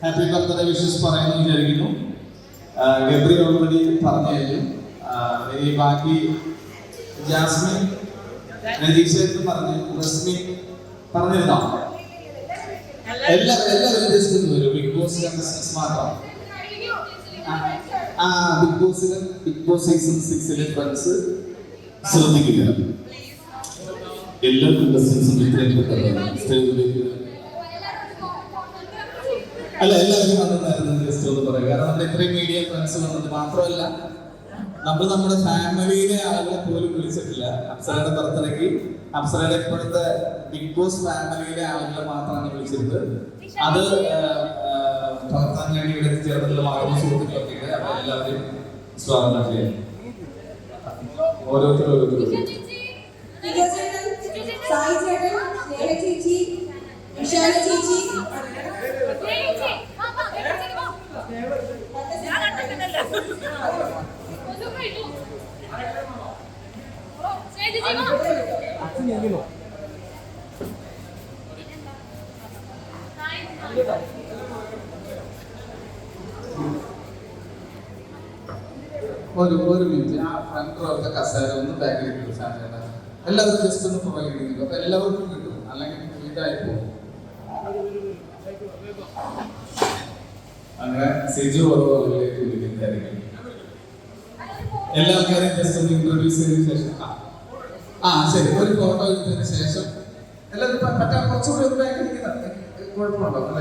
Happy birthday wishes പറയുന്നു വിചാരിക്കുന്നു. Gabri already പറഞ്ഞു കഴിഞ്ഞു. ഈ ബാക്കി ജാസ്മിൻ, രതീഷ് പറഞ്ഞു, റസ്മി പറഞ്ഞിരുന്നോ? എല്ലാവരും ജസ്റ്റ് വരും. ബിഗ് ബോസ് കണ്ടസ്റ്റൻസ് മാത്രം. ബിഗ് ബോസ് സീസൺ 6 ഫ്രണ്ട്സ് ശ്രദ്ധിക്കുക. എല്ലാ കണ്ടസ്റ്റൻസും സ്റ്റേജിലേക്ക് അല്ല എല്ലാവരും വന്നിട്ടായിരുന്നു ജസ്റ്റ് ഒന്ന് പറയുക. കാരണം നമ്മുടെ ഇത്രയും മീഡിയ ഫ്രണ്ട്സ് വന്നത് മാത്രമല്ല, നമ്മൾ നമ്മുടെ ഫാമിലിയിലെ ആളുകളെ പോലും വിളിച്ചിട്ടില്ല. അപ്സരയുടെ ബർത്ത്ഡേക്ക് അപ്സരയുടെ ഇപ്പോഴത്തെ ബിഗ് ബോസ് ഫാമിലിയിലെ ആളുകളെ മാത്രമാണ് വിളിച്ചിരുന്നത്. അത് പ്രവർത്തനം വേണ്ടി ഇവിടെ ചേർന്നുള്ള മാറുന്ന സുഹൃത്തുക്കളൊക്കെ ഉണ്ട്. അപ്പൊ എല്ലാവരും സ്വാഗതം ചെയ്യാം. ഓരോരുത്തരും സായി ചേട്ടൻ, സ്നേഹ ചേച്ചി, വിശാല ചേച്ചി, ഒരു മിനിറ്റ്. ആ ഫ്രണ്ട് റോത്തെ കസേര ഒന്ന് ബാക്കിലേക്ക് വിളിച്ചാൽ എല്ലാവരും ജസ്റ്റ് ഒന്ന് പ്രൊവൈഡ് ചെയ്യുന്നു. അപ്പൊ എല്ലാവർക്കും കിട്ടും, അല്ലെങ്കിൽ ഇതായി പോകും. അങ്ങനെ സിജു ഓരോയിലേക്ക് വിളിക്കുന്നതായിരിക്കും. എല്ലാ ആൾക്കാരെയും ജസ്റ്റ് ഒന്ന് ഇൻട്രൊഡ്യൂസ് ചെയ്തതിനു ശേഷം ശരി, ഒരു ഫോട്ടോ എടുത്തതിന് ശേഷം എല്ലാവരും പറ്റാൻ കുറച്ചുകൂടി ഒന്ന് ബാക്കി ഇരിക്കുന്നത് കുഴപ്പമുണ്ടോ? നല്ല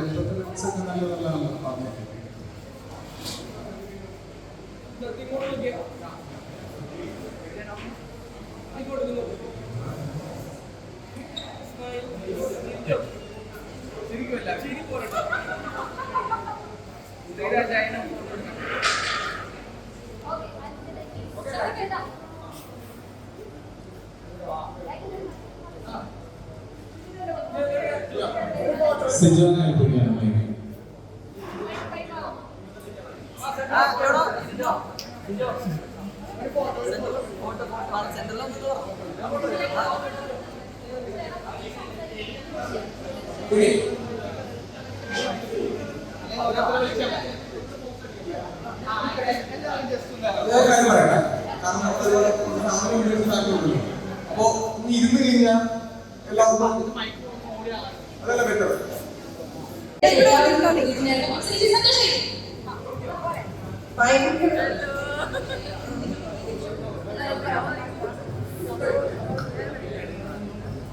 അപ്പോ ഇരുന്ന് കഴിഞ്ഞാൽ എല്ലാവർക്കും അതല്ല ബെറ്റർ.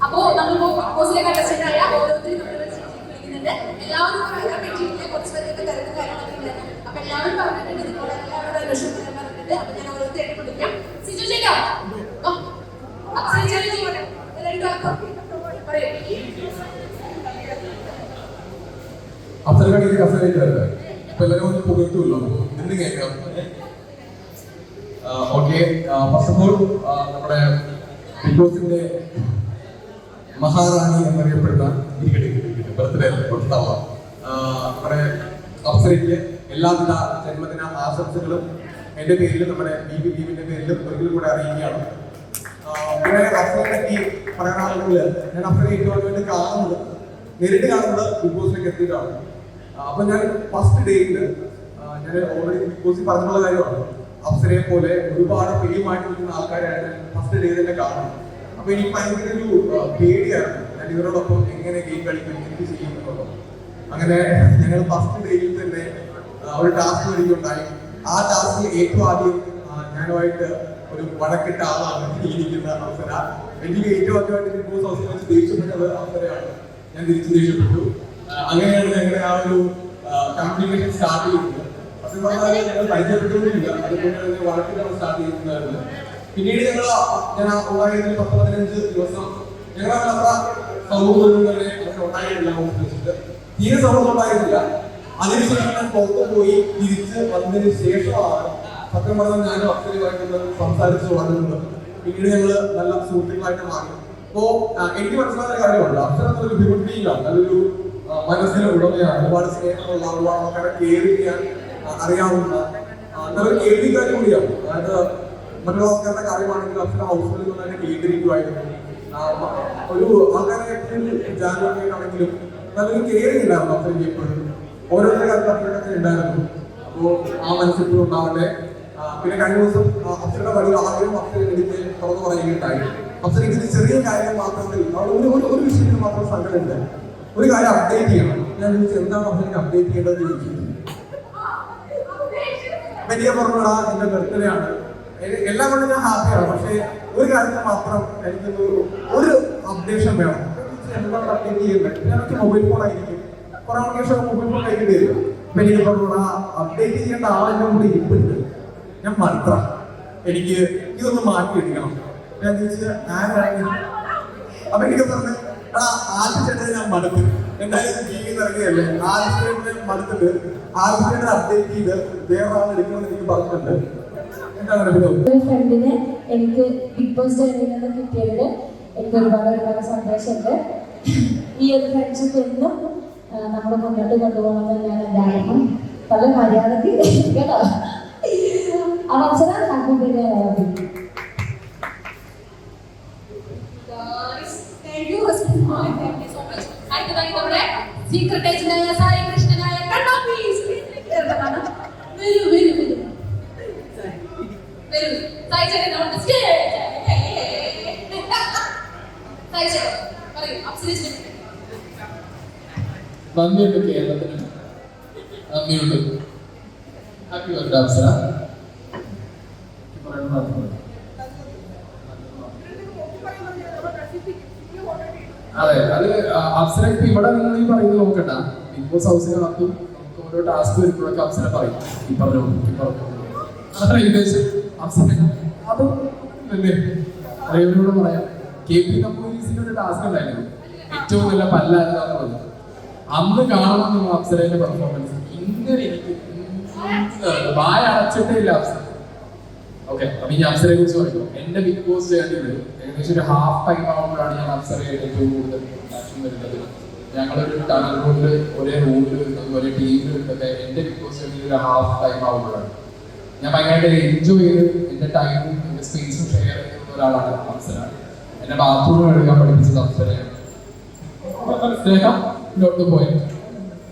അപ്പോ നമ്മളിപ്പോ ബോസിലെ കണ്ടസ്റ്റന്റായ ഓരോരുത്തരും നമ്മൾ വിളിക്കുന്നുണ്ട്. എല്ലാവരും പറയാൻ പറ്റിയിട്ടില്ല, കുറച്ച് പേരൊക്കെ തിരക്ക് കാര്യങ്ങളൊക്കെ ഉണ്ടായിരുന്നു. അപ്പൊ എല്ലാവരും പറഞ്ഞിട്ടുണ്ട്, നിങ്ങളോട് എല്ലാവരുടെ അന്വേഷണം പറഞ്ഞിട്ടുണ്ട്. അപ്പൊ ഞാൻ ഓരോരുത്തരായിട്ട് വിളിക്കാം. സിജു ചേട്ടാ, അപ്സരയുടെ കസേരയില്ല. ഇപ്പൊ എല്ലാവരും ഒന്ന് പുകഴ്ത്തുമല്ലോ, എന്ത് കേൾക്കാം. ഓക്കെ, ഫസ്റ്റ് ഓഫ് ഓൾ നമ്മുടെ ബിഗ് ബോസിന്റെ മഹാറാണി എന്നറിയപ്പെടുന്ന ബർത്ത്ഡേ കൊടുത്താവ നമ്മുടെ അപ്സരയ്ക്ക് എല്ലാവിധ ജന്മദിന ആശംസകളും എന്റെ പേരിലും നമ്മുടെ ബി ടീമിന്റെ പേരിലും ഒരിക്കലും കൂടെ അറിയിക്കുകയാണ്. പിന്നെ അപ്സരയെ പറ്റി പറയാനാണെങ്കിൽ ഞാൻ അപ്സരയെ ഏറ്റവും വേണ്ടി കാണുന്നത്, നേരിട്ട് കാണുന്നത് ബിഗ് ബോസിലേക്ക് എത്തിയിട്ടാണ്. അപ്പൊ ഞാൻ ഫസ്റ്റ് ഡേയിൽ ഞാൻ ഓൾറെഡി ബിഗ് ബോസിൽ പറഞ്ഞുള്ള കാര്യമാണ്, അപ്സരയെ പോലെ ഒരുപാട് ഫെയിമായിട്ട് നിൽക്കുന്ന ആൾക്കാരായിട്ട് ഫസ്റ്റ് ഡേ തന്നെ കാണുന്നത്. അപ്പൊ എനിക്ക് ഭയങ്കര ഒരു പേടിയായിരുന്നു, ഞാൻ ഇവരോടൊപ്പം എങ്ങനെ ഗെയിം കളിക്കും, എന്ത് ചെയ്യുന്നുള്ളൂ. അങ്ങനെ ഞങ്ങൾ ഫസ്റ്റ് ഡേയിൽ തന്നെ ഒരു ടാസ്ക് വരികയുണ്ടായി. ആ ടാസ്കിൽ ഏറ്റവും ആദ്യം ഞാനുമായിട്ട് ഒരു വടക്കിട്ട ആളാണ് ഇരിക്കുന്ന അപ്സര. എനിക്ക് ഏറ്റവും ആദ്യമായിട്ട് ബിഗ് ബോസ് ഹൗസിൽ വെച്ച് ദേഷ്യപ്പെട്ടത് അപ്സരയാണ്. ഞാൻ തിരിച്ചു ദേഷ്യപ്പെട്ടു. അങ്ങനെയാണ് ഞങ്ങളുടെ ആ ഒരു കമ്മ്യൂണിക്കേഷൻ സ്റ്റാർട്ട് ചെയ്യുന്നത്. സത്യം പറഞ്ഞാൽ ഞങ്ങൾ പരിചയപ്പെട്ടുകൊണ്ടില്ല, അതുകൊണ്ട് തന്നെ വഴക്കിട്ടാണ് സ്റ്റാർട്ട് ചെയ്യുന്നതായിരുന്നു. പിന്നീട് ഞാൻ ഉണ്ടായിരുന്ന 10-15 ദിവസം ഞങ്ങൾ അത്ര സൗഹൃദം തന്നെ ഉണ്ടായിരുന്നില്ല. തീരെ സൗഹൃദം ഉണ്ടായിരുന്നില്ല. അതിനുശേഷം ഞാൻ പുറത്ത് പോയി തിരിച്ച് വന്നതിന് ശേഷമാണ് സത്യം പറഞ്ഞാൽ ഞാനും അപ്സരയുമായിട്ട് സംസാരിച്ചു വളരുന്നത്. പിന്നീട് ഞങ്ങൾ നല്ല സുഹൃത്തുക്കളായിട്ട് മാറി. അപ്പോ എനിക്ക് മനസ്സിലായ കാര്യമുണ്ട്, അപ്സര നല്ലൊരു ഹ്യൂമൻ ബീയിങ് ആണ്, നല്ലൊരു മനസ്സിന് ഉടമയാണ്, ഒരുപാട് സ്നേഹമുള്ള, ഒരുപാട് ആൾക്കാരെ കെയർ ചെയ്യാൻ അറിയാവുന്ന നല്ലൊരു കേൾവിക്കാരി കൂടിയാണ്. അതായത് മറ്റുള്ള ആൾക്കാരുടെ കാര്യമാണെങ്കിൽ അപ്സര ഹൗസിൽ നിന്ന് തന്നെ കേട്ടിരിക്കുമായിരുന്നു. ഒരു ആൾക്കാരെ എപ്പോഴും ജാഗ്രതയായിട്ടാണെങ്കിലും നല്ലൊരു കെയറിംഗ് ഉണ്ടായിരുന്നു അപ്സരയ്ക്ക്. എപ്പോഴും ഓരോരുത്തരുടെ കാര്യം പറഞ്ഞൊക്കെ ഉണ്ടായിരുന്നു. അപ്പോൾ ആ മനസ്സിൽ ഉണ്ടാവട്ടെ. പിന്നെ കഴിഞ്ഞ ദിവസം അപ്സരയുടെ വലിയ ആഗ്രഹം അപ്സര എനിക്ക് തുറന്നു പറയുകയുണ്ടായി. അപ്സരയ്ക്ക് ഇത് ചെറിയ കാര്യം മാത്രമേ ഒരു വിഷയത്തിൽ മാത്രം സങ്കടമുണ്ട്. ഒരു കാര്യം അപ്ഡേറ്റ് ചെയ്യണം. ഞാൻ ചോദിച്ചു എന്താണ് അപ്സരയ്ക്ക് അപ്ഡേറ്റ് ചെയ്യേണ്ടത് ചോദിച്ചു. വലിയ പറഞ്ഞോടാ എന്റെ ബർത്ത്ഡേ ആണ്, എല്ലാം കൊണ്ട് ഞാൻ ഹാപ്പിയാണ്. പക്ഷേ ഒരു കാര്യത്തിൽ മാത്രം എനിക്ക് ഒരു അപ്ഡേഷൻ വേണം. എന്താണ് അപ്ഡേറ്റ് ചെയ്യുന്നത്? എനിക്ക് മൊബൈൽ ഫോൺ ആയിരിക്കും, കുറെ മണിക്ക് ശേഷം മൊബൈൽ ഫോൺ കഴിക്കേണ്ടി വരും. അപ്പൊ എനിക്ക് പറഞ്ഞോടാ അപ്ഡേറ്റ് ചെയ്യേണ്ട ആളെന്നെ കൂടി ഇരിപ്പുണ്ട്, ഞാൻ മാത്രം എനിക്ക് ഇതൊന്ന് മാറ്റിയെടുക്കണം. ഞാൻ ചോദിച്ചത് ആരാണ്? അപ്പൊ എനിക്ക് പറഞ്ഞു എടാ ആദ്യത്തെ ഞാൻ മടുത്തു, എന്തായാലും ജീവിതം ഇറങ്ങിയല്ലേ, ആദ്യത്തെ മടുത്തിട്ട് ആദ്യത്തെ അപ്ഡേറ്റ് ചെയ്ത് വേറെ ആൾ എടുക്കണമെന്ന് എനിക്ക് പറഞ്ഞിട്ടുണ്ട്. ഒരു ഫ്രണ്ടിനെ എനിക്ക് ബിഗ് ബോസ് ജേർണിയിൽ നിന്ന് കിട്ടിയതിൽ എനിക്ക് ഒരുപാട് സന്തോഷമുണ്ട്. ഈ ഒരു ഫ്രണ്ട്ഷിപ്പ് എന്നും നമ്മൾ മുന്നോട്ട് കൊണ്ടുപോകണമെന്ന് തന്നെയാണ് എൻ്റെ ആഗ്രഹം. പല മര്യാദക്ക് കേട്ടോ. അവസരം secret agent Sai കൃഷ്ണനായ Kanna please Sai ചേട്ടൻ ഓൺ ദി സ്റ്റേജ്. സായി ചേട്ടൻ പറയൂ അപ്സരേഷൻ. നന്ദിയുണ്ട് കേരളത്തിന്, നന്ദിയുണ്ട്. Happy birthday Apsara. അതെ, അത് അപ്സര ഇപ്പൊ ഇവിടെ നിങ്ങൾ ഈ പറയുന്നത് നോക്കണ്ട. ബിഗ് ബോസ് ഹൗസിനകത്തും നമുക്ക് ഓരോ ടാസ്ക് വരുമ്പോഴൊക്കെ അപ്സര പറയും ഈ പറഞ്ഞു അതാണ് ഏകദേശം അപ്സര. അതും അല്ലേ അറിയവരോട് പറയാം. KP കമ്പോലീസിന്റെ ഒരു ടാസ്ക് ഉണ്ടായിരുന്നു, ഏറ്റവും നല്ല പല്ലായിരുന്നു പറഞ്ഞു. അന്ന് കാണണം നിങ്ങൾ അപ്സരയുടെ പെർഫോമൻസ്. ഇങ്ങനെ എനിക്ക് വായ അടച്ചിട്ടേ ഇല്ല അപ്സര. ഓക്കെ, അപ്പൊ ഈ അപ്സരയെ കുറിച്ച് പറയുമ്പോൾ എന്റെ ബിഗ് ബോസ് ജേർണിയിൽ ഏകദേശം ഒരു ഹാഫ് ടൈം ആവുമ്പോഴാണ് ഞാൻ അപ്സരയുടെ ഏറ്റവും കൂടുതൽ ആക്ഷൻ വരുന്നത്. ഞങ്ങളൊരു ടണൽ കൊണ്ട് ഒരേ റൂമിൽ വരുന്നത്, ഒരേ ടീമിൽ വരുന്നതൊക്കെ എന്റെ ബിഗ് ബോസ് ജേർണിയിൽ ഒരു ഹാഫ് ടൈം ആവുമ്പോഴാണ്. ഞാൻ ഭയങ്കരമായിട്ട് എൻജോയ് ചെയ്ത് എന്റെ ടൈമും എന്റെ സ്പേസും ഷെയർ ചെയ്യുന്ന ഒരാളാണ് അപ്സര. എന്നെ ബാത്റൂം കഴുകാൻ പഠിപ്പിച്ചത് അപ്സരയാണ്.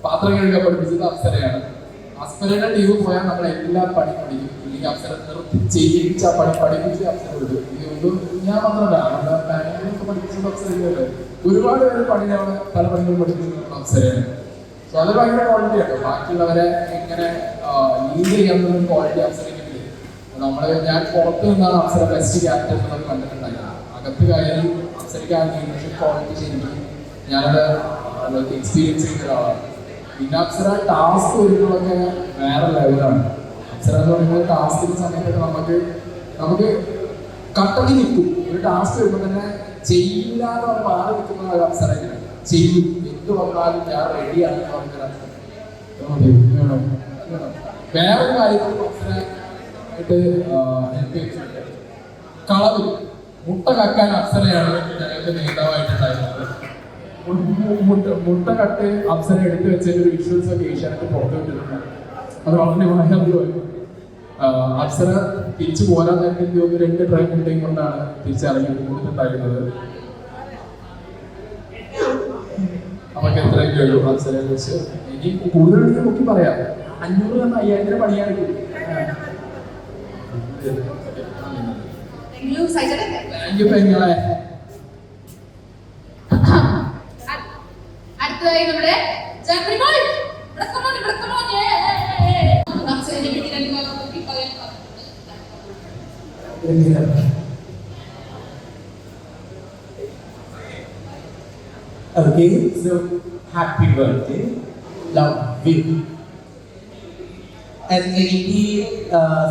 പാത്രം കഴുകാൻ പഠിപ്പിച്ചത് അപ്സരയാണ്. അപ്സരയുടെ ടീം പോയാൽ നമ്മൾ എല്ലാ പണി പഠിക്കും. ഇല്ലെങ്കിൽ അപ്സര നിർത്തി ചെയ്യിച്ച പണി പഠിപ്പിച്ച് അപ്സര വിടും. ഞാൻ മാത്രമല്ല, നമ്മുടെ ബാങ്കുകളൊക്കെ പഠിപ്പിച്ചത് അപ്സരയല്ലേ. ഒരുപാട് പേര് പണി പല പണികളും പഠിപ്പിക്കുന്നത് അപ്സരയാണ്. സോ അത് ഭയങ്കര ക്വാളിറ്റി ആണ്. ബാക്കിയുള്ളവരെ എങ്ങനെ ലീഡ് ചെയ്യാനുള്ള ക്വാളിറ്റി അപ്സരയ്ക്കുണ്ട്. ഞാൻ പുറത്ത് നിന്നാണ് അപ്സര ബെസ്റ്റ് ക്യാപ്റ്റൻ എന്നൊക്കെ കണ്ടിട്ടുണ്ടായിരുന്നു. അകത്ത് കയറി അപ്സരയ്ക്ക് ആ ലീഡർഷിപ്പ് ക്വാളിറ്റി ശരിക്കും ഞാനത് എക്സ്പീരിയൻസ് ചെയ്ത ഒരാളാണ്. പിന്നെ അപ്സര ടാസ്ക് വരുമ്പോഴൊക്കെ വേറെ ലെവലാണ്. അപ്സര എന്ന് പറയുമ്പോൾ ടാസ്കിന്റെ സമയത്തൊക്കെ നമുക്ക് കട്ടടി നിൽക്കും. ഒരു ടാസ്ക് വരുമ്പോൾ തന്നെ ചെയ്യില്ല എന്ന് മാറി നിൽക്കുന്ന ഒരു അപ്സര ചെയ്യും. എന്ത് വന്നാലും ഞാൻ റെഡിയാണെന്ന് പറഞ്ഞ വേറൊരു കാര്യത്തിൽ അപ്സരയായിട്ട് ഹെൽപ്പ് ചെയ്തിട്ടുണ്ട്. കളവ് മുട്ട കക്കാൻ അപ്സരയാണ് ഞങ്ങൾക്ക് നേതാവായിട്ടുണ്ടായിരുന്നത്. മുട്ട കട്ട് അപ്സര എടുത്തു വെച്ചതിന്റെ ഒരു വിഷ്വൽസ് ഒക്കെ ഏഷ്യാനെറ്റ് പുറത്തു വിട്ടിട്ടുണ്ട്. അത് വളരെ മനോഹരമായിരുന്നു. അപ്സര തിരിച്ചു പോരാൻ നേരത്തെ 2 ട്രൈ മുട്ടയും കൊണ്ടാണ് തിരിച്ചിറങ്ങി കൊടുത്തിട്ടുണ്ടായിരുന്നത്. നമുക്ക് എത്രയൊക്കെ ഉള്ളൂ അപ്സരയെ കുറിച്ച്. ഇനി കൂടുതൽ നോക്കി പറയാം. 500 എന്ന 5000 പണിയാണ്. താങ്ക് യു പെങ്ങളെ. അടുത്തതായി നമ്മുടെ ജാഗ്രിമോൾ Okay, so happy birthday, love you. And എനിക്ക്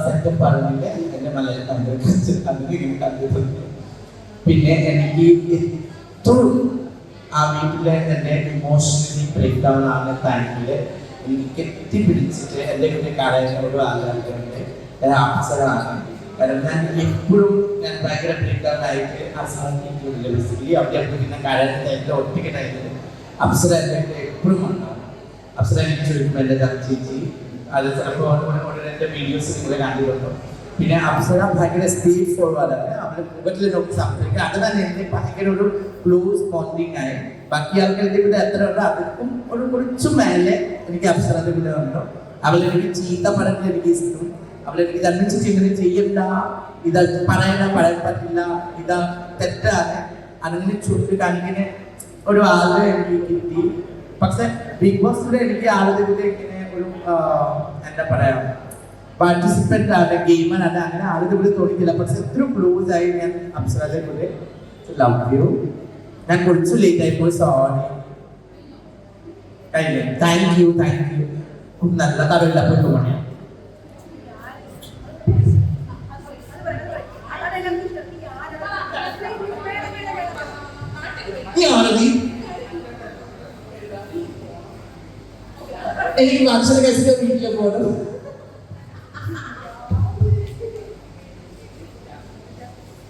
സെറ്റപ്പ് പറഞ്ഞിട്ട് എൻ്റെ മലയാളം കണ്ടിട്ടുണ്ട്. പിന്നെ എനിക്ക് എപ്പോഴും ആ വീട്ടിലെ എൻ്റെ ഇമോഷണലി ബ്രേക്ക് ഡൗൺ ആകുന്ന ടൈമിൽ എനിക്ക് കെട്ടിപ്പിടിച്ചിട്ട് എൻ്റെ വീട്ടിൽ കളയാനോട് ആഗ്രഹമുണ്ട് അപ്സരമാണ്. കാരണം ഞാൻ എപ്പോഴും ഭയങ്കര ബ്രേക്ക് ഡൗൺ ആയിട്ട് ആ സ്മോക്കിംഗ് ബേസിക്കലി അവിടെ പിന്നെ കളയുന്ന എൻ്റെ ഒറ്റയ്ക്ക് ടൈമിൽ അപ്സര എൻ്റെ എപ്പോഴും ഉണ്ടാവും. അപ്സര എനിക്ക് ചോദിക്കുമ്പോൾ എൻ്റെ ചേച്ചി അത് ചിലപ്പോൾ എൻ്റെ വീഡിയോസ് നിങ്ങൾ കണ്ടിരുന്നു. പിന്നെ അപ്സര ഭയങ്കര സ്റ്റേജ് ഫോർവേഡാണ്. അവരുടെ മുഖത്തിൽ നോക്കി സംസാരിക്കുക. അത് തന്നെ എനിക്ക് ഭയങ്കര ഒരു ക്ലോസ് ബോണ്ടിങ് ആയി. ബാക്കി ആൾക്കാരുടെ കൂടെ എത്ര ഉണ്ടോ അവർക്കും ഒരു കുറച്ചു മേലെ എനിക്ക് അപ്സരയുടെ കൂടെ ഉണ്ടോ. അവളെനിക്ക് ചീത്ത പറഞ്ഞിട്ട് എനിക്ക് ഇഷ്ടം. അവളെനിക്ക് തന്നിച്ചിട്ട് ഇങ്ങനെ ചെയ്യണ്ട, ഇതാ പറയാൻ പറ്റില്ല, ഇതാ തെറ്റാണ് അങ്ങനെ ചുറ്റി കാണിക്കുന്ന ഒരു ആളെ എനിക്ക് കിട്ടി. പക്ഷെ ബിഗ് ബോസിലൂടെ എനിക്ക് ആളുടെ കൂടെ ഇങ്ങനെ ഒരു എന്താ പറയാ പാർട്ടിസിപ്പന്റ് ആണ്, ഗെയിമർ ആണ്, അങ്ങനെ ആളുടെ കൂടെ തോന്നിക്കില്ല. പക്ഷെ എത്ര ക്ലോസ് ആയി ഞാൻ അപ്സരയുടെ കൂടെ. Love you. ഞാൻ കുറച്ച് ലേറ്റ് ആയിപ്പോയി, സോറി. Thank you. നല്ല കറിയില്ല പോയി. എനിക്ക് അക്ഷര കേസിന്റെ വീട്ടിൽ പോകണം.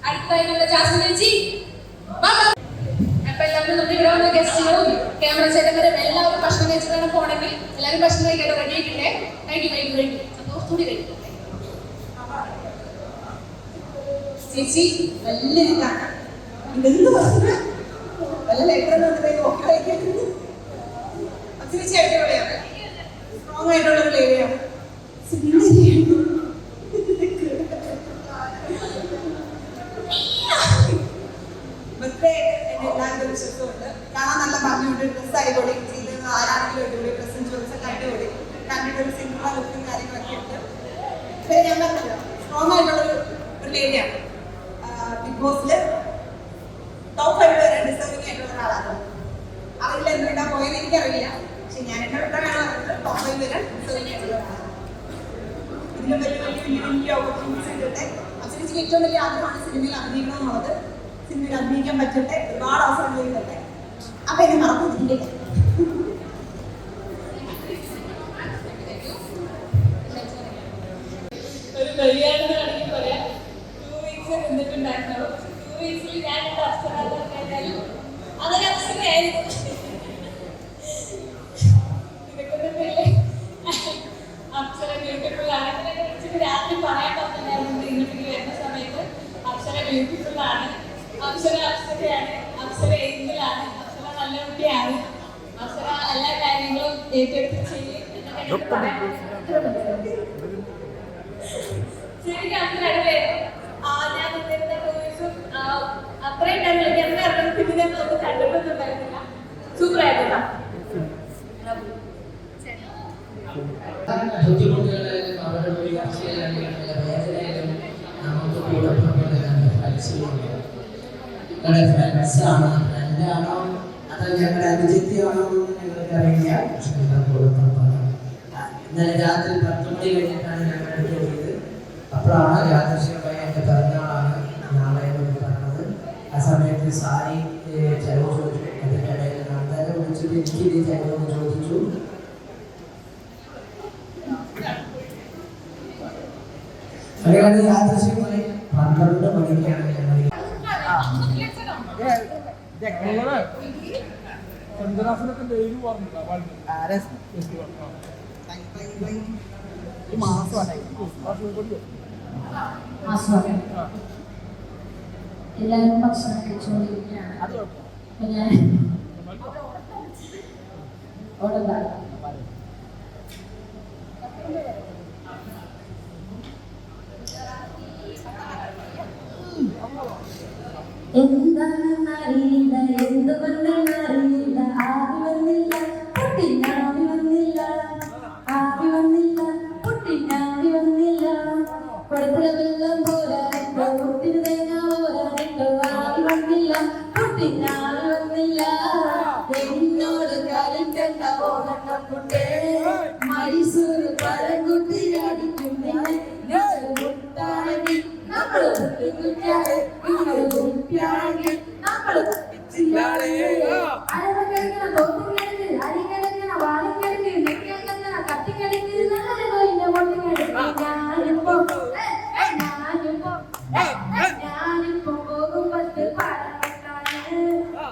അടുത്തതായി നമ്മുടെ ജാസ്മിൻ ചേച്ചി. അപ്പൊ എല്ലാവരും നമ്മുടെ ഇവിടെ വന്ന ഗസ്റ്റുകളും ക്യാമറ ചേട്ടന്മാരും എല്ലാവരും ഭക്ഷണം കഴിച്ചിട്ടാണ് പോണെങ്കിൽ എല്ലാവരും ഭക്ഷണം കഴിക്കാതെ റെഡി ആയിട്ടില്ലേ? കഴിക്കും സന്തോഷത്തോടെ കഴിക്കും. ചേച്ചി വലിയൊരു ഇതെന്ത് വല്ല ലെറ്റർ ചേച്ചി അടിപൊളിയാണ്, സ്ട്രോങ് ആയിട്ടുള്ള ഒരു ലേഡിയാണ്. എല്ലാവരും വിശ്വസമുണ്ട്. കാണാൻ നല്ല ഭംഗിയുണ്ട്, ഡ്രസ് അടിപൊളി ചെയ്ത് ആരാണെങ്കിലും അടിപൊളി, ഡ്രസ്സും ചോദിച്ചൊക്കെ അടിപൊളി, കണ്ടിട്ട് ഒരു സിംഗിൾ ലുക്കും കാര്യങ്ങളൊക്കെ ഉണ്ട്. ഞാൻ പറഞ്ഞല്ലോ സ്ട്രോങ് ആയിട്ടുള്ള ഒരു ലേഡിയാണ്. ബിഗ് ബോസില് ടോപ്പ് 5 വരെ ഡിസേർവിംഗ് ആയിട്ടുള്ള ഒരാളാണ്. അവരിൽ എന്തുകൊണ്ടാ പോയെന്ന് എനിക്കറിയില്ല, പക്ഷെ ഞാൻ എന്നെ വിട്ടാണ് ടോപ്പ് 5 വരെ ഡിസേർവിംഗ് ആയിട്ടുള്ള ഒരാളാണ്. ഇതിലും വലിയ ഓപ്പർച്യൂണിറ്റീസ് കിട്ടട്ടെ. അച്ഛനിക്ക് ഏറ്റവും വലിയ ആഗ്രഹമാണ് സിനിമയിൽ അഭിനയിക്കണം എന്നുള്ളത്. സിനിമയിൽ അഭിനയിക്കാൻ പറ്റട്ടെ, ഒരുപാട് അവസരങ്ങൾ കിട്ടട്ടെ. അപ്പൊ എന്നെ മറന്നിട്ടില്ലേ? ഒരു കല്യാണത്തിനാണെങ്കിൽ പറയാം 2 വീക്സ് നിന്നിട്ടുണ്ടായിരുന്നു. 2 വീക്സിൽ ഞാൻ അപ്സരയായിരുന്നു. അങ്ങനെ അപ്സരയായിരുന്നു. ഇതൊക്കെ അപ്സര ബ്യൂട്ടിഫുൾ ആണ്. ഇതിനെ രാത്രി പറയാൻ പറ്റുന്നായിരുന്നു. ഇങ്ങോട്ട് വരുന്ന സമയത്ത് അപ്സര ബ്യൂട്ടിഫുൾ ആണ്, അപ്സരയാണ്, അപ്സര ഏഞ്ചലാണ്, അപ്സര നല്ല കുട്ടിയാണ്, അപ്സര എല്ലാ കാര്യങ്ങളും ഏറ്റെടുത്ത് ചെയ്യും എന്നൊക്കെ പറയാൻ ശരിക്കും അപ്സര അടിപൊളിയായിരുന്നു. ഞാൻ നിന്നിരുന്ന 2 വീക്സും അത്രയും ടൈം എനിക്ക് എന്താ പിന്നെ നമുക്ക് കണ്ടിട്ടൊന്നുണ്ടായിരുന്നില്ല. സൂപ്പറായിരുന്നു. ബുദ്ധിമുട്ടുകളായാലും അവരുടെ ഉയർച്ചയിലും വേദനയിലും നമുക്ക് ഫ്രണ്ട്സാണ്, ഫ്രണ്ടാണോ അതോ ഞങ്ങളുടെ അനുജത്തിയാണോ എന്ന് ഞങ്ങൾക്ക് അറിയില്ല. പക്ഷെ ഇന്നലെ രാത്രി 10 മണി കഴിഞ്ഞിട്ടാണ് ഞങ്ങൾ എടുത്തുപോയത്. അപ്പോഴാണ് യാദൃശ്ചികമായി എൻ്റെ പിറന്നാളാണ് നാളെ എന്ന് പറഞ്ഞത്. ആ സമയത്ത് സാരി ചെലവ് ചോദിച്ചു. അതിൻ്റെ ഇടയിൽ നന്ദനെ വിളിച്ചിട്ട് എനിക്ക് ചെലവെന്ന് ചോദിച്ചു. അങ്ങനെയാണ് യാദൃശ്ചികമായി 12 മണിക്കാണ് ഞങ്ങൾ എല്ലാവരും ഭക്ഷണം കഴിച്ചുകൊണ്ടിരിക്കുകയാണ്. അപ്പൊ ഞാൻ ഓടെന്താ എന്താണെന്നറിയില്ല, എന്തുകൊണ്ടെന്നറിയില്ല, ആവി വന്നില്ല, പൊട്ടിനാവി വന്നില്ല, ആവി വന്നില്ല, പൊട്ടിനാവി വന്നില്ല, കുടത്തിലെ വെള്ളം പോരാനിട്ടോ, പൊട്ടിന് തേങ്ങ പോരാനിട്ടോ, ആവി വന്നില്ല, പൊട്ടിനാവി വന്നില്ല, എന്നോട് കളിക്കണ്ട ഓണക്കുട്ടേ, മൈസൂർ പഴംകുട്ടി അടിക്കും മുട്ടാണെങ്കിൽ നമ്മള് കുട്ടിക്കുട്ടിയാളെ കുട്ടിയാണെങ്കിൽ നമ്മള് കുട്ടിച്ചില്ലാളെ അരവക്കിഴങ്ങ തോത്തുകിഴങ്ങ് അരികിഴങ്ങ വാളിക്കിഴങ്ങ് നെക്കിഴങ്ങ കത്തിക്കിഴങ്ങ് നല്ല കോയിന്റെ പൊട്ടിക്കിഴങ്ങ് ഞാനിപ്പോ പോകുമ്പത്ത് പാടാണ്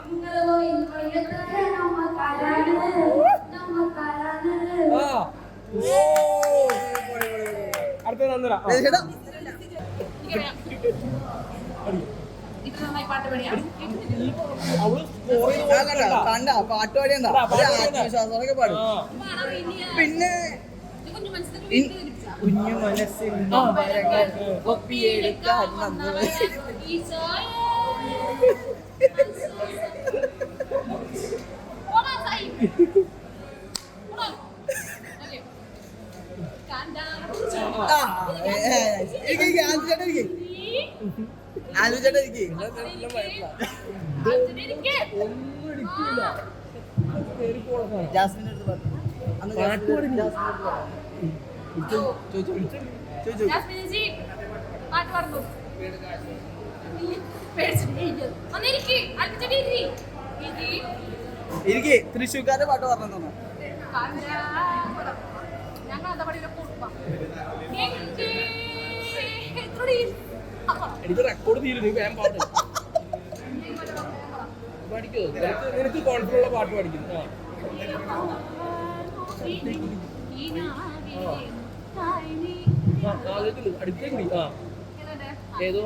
നിങ്ങള് പോയി നമ്മക്കാരാണ് അടുത്ത പറയാം. ഇത്ര നന്നായി പാട്ട് പാടിയാ പാട്ട് പാടിയണ്ട ആത്മവിശ്വാസമൊക്കെ പാടും. പിന്നെ കുഞ്ഞു മനസ്സിൽ കുഞ്ഞു മനസ്സിൽ ഒപ്പിയെടുക്കാൻ വന്നത്. ജാസ്മിന്റെ അടുത്ത് പറഞ്ഞു. അന്ന് പാട്ട് പറഞ്ഞു എനിക്ക് തൃശ്ശൂർക്കാരുടെ പാട്ട് പറഞ്ഞു. ഞങ്ങൾ എന്താ പറയുക എനിക്ക് റെക്കോർഡ് തീരുന്നു. ഞാൻ പാടും പഠിക്കോ? നിനക്ക് കോൺഫിഡൻസ് പാട്ട് പഠിക്കുന്നു. അടുത്തേക്ക് ഏതോ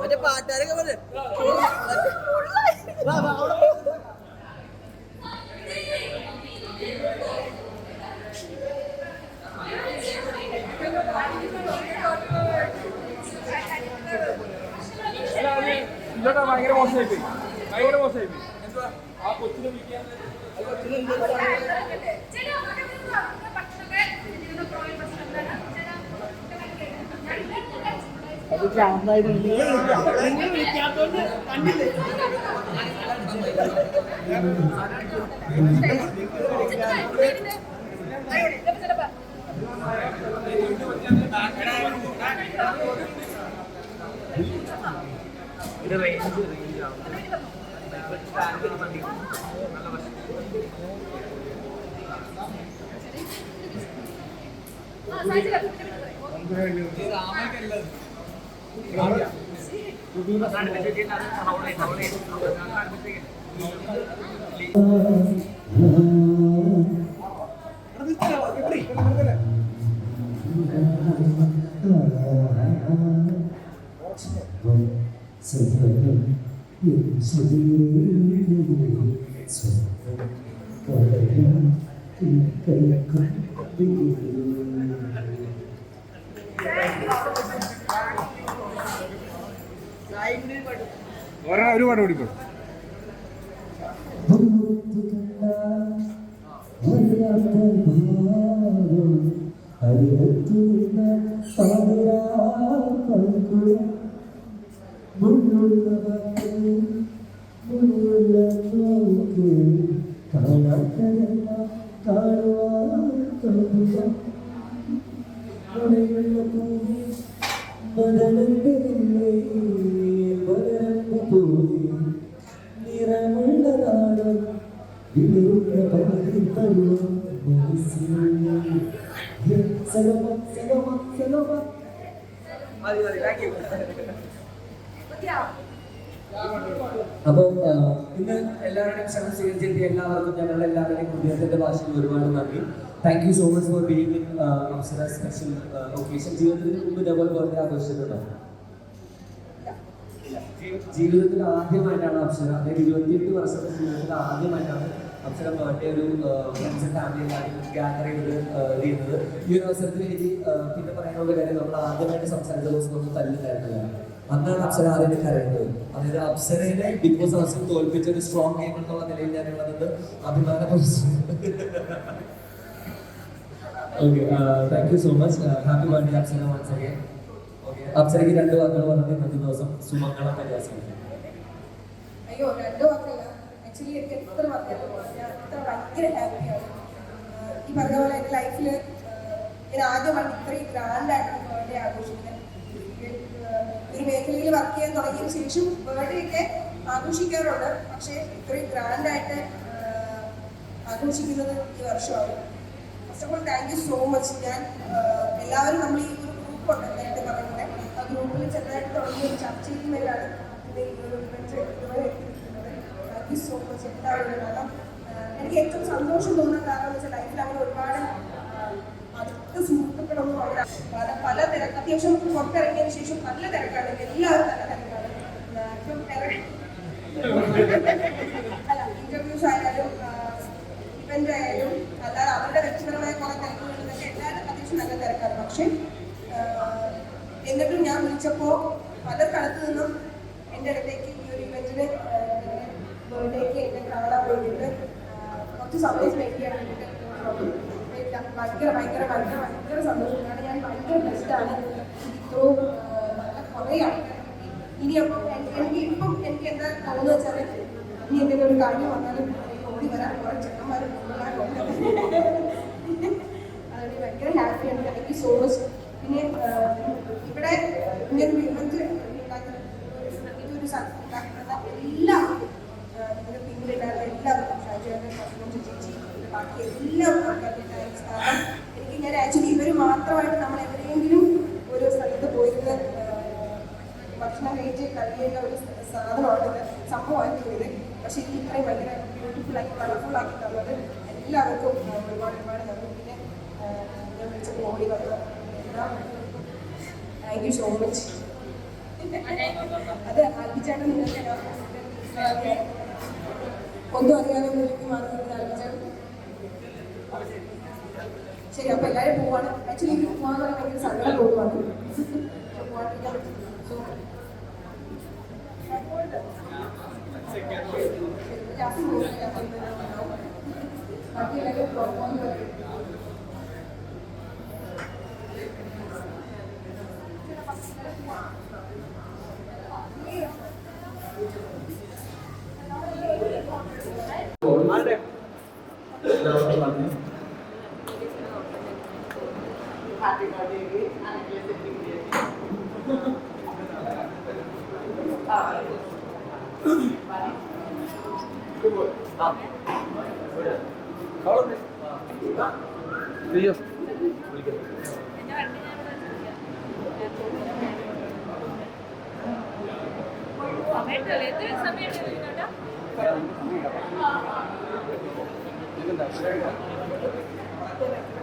മറ്റേ പാട്ടുകാരൊക്കെ പറഞ്ഞു. ഇതൊക്കെ ഭയങ്കര മോശമായിപ്പോയി. ഭയങ്കര മോശമായിപ്പോയി. എന്തുവാ ആ കൊച്ചിനെ വിളിക്കാൻ അത് ചാന്തായിരുന്നു. വിളിക്കാത്തോണ്ട് കണ്ടില്ലേ? ഇത് റേഞ്ച് ഒരുപാട് ഓടിക്കോളൂ. അപ്പോൾ ഇന്ന് എല്ലാവരുടെയും ക്ഷണം സ്വീകരിച്ചെത്തിയ എല്ലാവർക്കും ഞങ്ങളുടെ എല്ലാവരുടെയും ഹൃദയത്തിന്റെ ഭാഷയിൽ ഒരുപാട് നന്ദി. Thank you so much for being in Apsara special occasion. ജീവിതത്തിന് മുമ്പ് ഇതേപോലെ ബർത്ത്ഡേ ആഘോഷിച്ചിട്ടുണ്ടോ? ജീവിതത്തിൽ ആദ്യമായിട്ടാണ് അപ്സര, അതായത് 28 വർഷത്തെ ജീവിതത്തിൽ ആദ്യമായിട്ടാണ് അപ്സര ബർത്ത്ഡേ ഒരു ഫ്രണ്ട്സ് ഫാമിലി എല്ലാവരും ഗ്യാദർ ചെയ്ത് ചെയ്യുന്നത്. ഈ ഒരു അവസരത്തിൽ എനിക്ക് പിന്നെ പറയാനുള്ള കാര്യം, നമ്മൾ ആദ്യമായിട്ട് സംസാരിച്ച ദിവസം നമ്മൾ തല്ലില്ലായിരുന്നില്ല. അന്നാണ് അപ്സര ആദ്യം കരയുന്നത്. അതായത് അപ്സരയെ ബിഗ് ബോസ് ഹൗസിൽ തോൽപ്പിച്ച ഒരു സ്ട്രോങ് ഗെയിം എന്നുള്ള നിലയിൽ ഞാനുള്ളത് അഭിമാനപ്പെടുന്നു. Okay, thank you so much. Happy birthday Apsara once again. Okay, അപ്സരയ്ക്ക് 2 വാക്കുകൾ പറഞ്ഞത് ഇന്നത്തെ ദിവസം സുമംഗളം പരിഹാസിക്കും. അയ്യോ, 2 വാക്കല്ല, ആക്ച്വലി എനിക്ക് എത്ര വാക്കാണ്. ഞാൻ അത്ര ഭയങ്കര ഹാപ്പിയാണ്. ഈ പറഞ്ഞ പോലെ എൻ്റെ ലൈഫിൽ ഞാൻ ആദ്യമാണ് ഇത്രയും ഗ്രാൻഡായിട്ട് ബർത്ത്ഡേ ആഘോഷിക്കാൻ. ഒരു മേഖലയിൽ വർക്ക് ചെയ്യാൻ തുടങ്ങിയതിന് ശേഷം ബർത്ത്ഡേ ഒക്കെ ആഘോഷിക്കാറുണ്ട്. പക്ഷേ ഇത്രയും ഗ്രാൻഡായിട്ട് ആഘോഷിക്കുന്നത് ഈ വർഷമാണ്. First of all thank you so much. ഞാൻ എല്ലാവരും നമ്മൾ ഈ ഒരു ഗ്രൂപ്പുണ്ട് നേരത്തെ പറയുന്നത്, ആ ഗ്രൂപ്പിൽ ചെറുതായിട്ട് തുടങ്ങിയ ഒരു ചർച്ചയിൽ മേലാണ് ഈ ഒരു ഇവന്റ് ഇതുവരെ എത്തിയിരിക്കുന്നത്. താങ്ക് യു സോ മച്ച് എല്ലാവരും. കാരണം എനിക്ക് ഏറ്റവും സന്തോഷം തോന്നുന്ന കാരണം എന്ന് വെച്ചാൽ ലൈഫിൽ അങ്ങനെ ഒരുപാട് അടുത്ത സുഹൃത്തുക്കളൊന്നും അവിടെ പല തിരക്ക്, അത്യാവശ്യം പുറത്തിറങ്ങിയതിന് ശേഷം നല്ല തിരക്കാണ്, എല്ലാവരും നല്ല തിരക്കാണ്. ഇപ്പം അല്ല, ഇന്റർവ്യൂസ് ആയാലും ഇവന്റ് ആയാലും അല്ലാതെ അവരുടെ വ്യക്തിപരമായ കുറെ തിരക്കുകളിലൊക്കെ എല്ലാവരും അത്യാവശ്യം നല്ല തിരക്കാണ്. പക്ഷെ എന്നിട്ടും ഞാൻ വിളിച്ചപ്പോൾ പല സ്ഥലത്തു നിന്നും എൻ്റെ അടുത്തേക്ക് ഈ ഒരു ഇവന്റിന് ബർത്ത്ഡേക്ക് എന്നെ കാണാൻ വേണ്ടിയിട്ട് കുറച്ച് സമയം സ്പെൻഡ് ചെയ്യാൻ വേണ്ടിയിട്ട് ഭയങ്കര ഭയങ്കര ഭയങ്കര ഭയങ്കര സന്തോഷമാണ്. ഞാൻ ഭയങ്കര ബെസ്റ്റാണ്. ഇത്രയും നല്ല കുറേ ആൾക്കാർ ഇനി അപ്പം എനിക്ക് എന്താ തോന്നുന്നു വെച്ചാൽ ഇനി എന്തെങ്കിലും ഒരു കാര്യം വന്നാലും ഓടി വരാൻ കുറേ ചെക്കന്മാരും അതുകൊണ്ട് ഭയങ്കര ഹാപ്പിയാണ്. Thank you so much. പിന്നെ ഇവിടെ ഇങ്ങനൊരു ഇവന്റ് ഇതൊരു ഉണ്ടാക്കുന്ന എല്ലാവർക്കും ഇതിന്റെ പിന്നിലുണ്ടായിരുന്ന എല്ലാവർക്കും ഷാജുവിന്റെ ഹസ്ബൻഡ് ചേച്ചി ബാക്കി എല്ലാവർക്കും താങ്ക്സ്. കാരണം എനിക്ക് ഞാൻ ആക്ച്വലി ഇവർ മാത്രമായിട്ട് നമ്മൾ എവിടെയെങ്കിലും ഒരു സ്ഥലത്ത് പോയിരുന്ന് ഭക്ഷണം കഴിച്ച് കഴിയേണ്ട ഒരു സാധനമാണ് സംഭവമായിട്ട് പോയത്. പക്ഷേ ഇത് ഇത്രയും ഭയങ്കര ബ്യൂട്ടിഫുള്ളാക്കി കളർഫുള്ളാക്കി തന്നത് എല്ലാവർക്കും ഒരുപാട് ഒരുപാട് നന്ദി. പിന്നെ ഞാൻ വിളിച്ചപ്പോൾ ഓടി വന്നത് താങ്ക് യു സോ മച്ച്. അത് ആൽബിച്ചേട്ടൻ നിങ്ങൾക്ക് ഒന്നും അറിയാതെ മാറുന്നത് ആൽബിച്ചേട്ടൻ. ശരി, അപ്പൊ എല്ലാവരും പോവാണ്. ആക്ച്വലി ഇത് പോവാന്ന് പറയാൻ ഭയങ്കര സങ്കടം തോന്നുവാണ്. പോവാണ്ടിരിക്കാൻ പറ്റും. സോ ബാക്കി എല്ലാവരും പോകാന്ന് പറയും. സമയം